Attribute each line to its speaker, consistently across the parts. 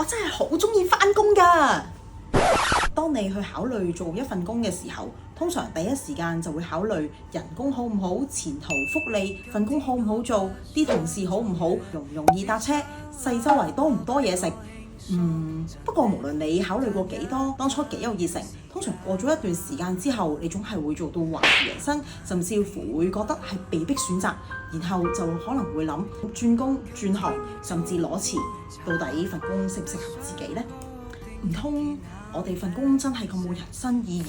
Speaker 1: 我真係好鍾意返工㗎。當你去考慮做一份工嘅時候，通常第一時間就會考慮人工好唔好、前途福利、份工好唔好做、啲同事好唔好、容唔容易搭車、細周圍多唔多嘢食。不過無論你考慮過幾多，當初幾有熱誠，通常過咗一段時間之後，你總係會做到懷疑人生，甚至乎會覺得係被逼選擇，然後就可能會諗轉工、轉行，甚至攞辭，到底份工適唔適合自己呢？唔通我哋份工真係咁冇人生意義？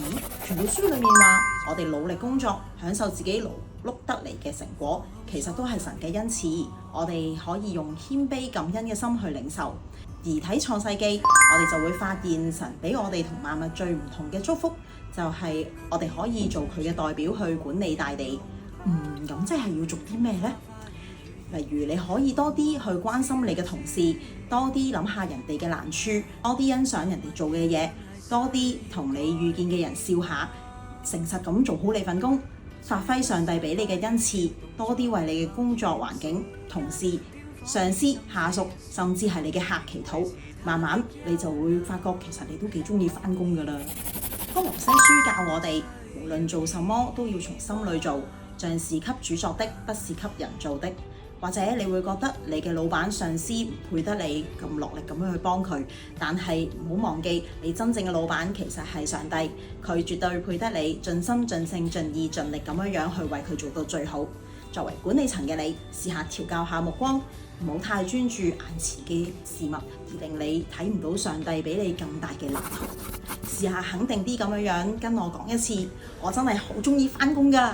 Speaker 1: 傳道書裡面話，我哋努力工作，享受自己勞碌得嚟嘅成果，其實都係神嘅恩賜。我哋可以用謙卑感恩嘅心去領受。而睇創世記，我哋就會發現神俾我哋同萬物最唔同嘅祝福，就係我哋可以做佢嘅代表去管理大地。咁即係要做啲咩呢？例如你可以多啲去關心你嘅同事，多啲諗下人哋嘅難處，多啲欣賞人哋做嘅嘢，多啲同你遇見嘅人笑下，誠實咁做好你份工，發揮上帝俾你嘅恩賜，多啲為你嘅工作環境、同事、上司、下屬，甚至係你嘅客祈禱，慢慢你就會發覺其實你都幾鍾意返工㗎喇。歌羅西書教我哋，無論做什麼都要從心裏做，像是給主作的，不是給人做的。或者你會覺得你嘅老闆、上司唔配得你咁落力咁樣去幫佢，但係唔好忘記，你真正嘅老闆其實係上帝，佢絕對配得你盡心盡性盡意盡力咁樣去為佢做到最好。作為管理層嘅你，試下調教下目光，唔好太專注眼前嘅事物，而令你睇唔到上帝俾你更大嘅藍圖。試下肯定啲咁樣跟我講一次，我真係好鍾意返工㗎。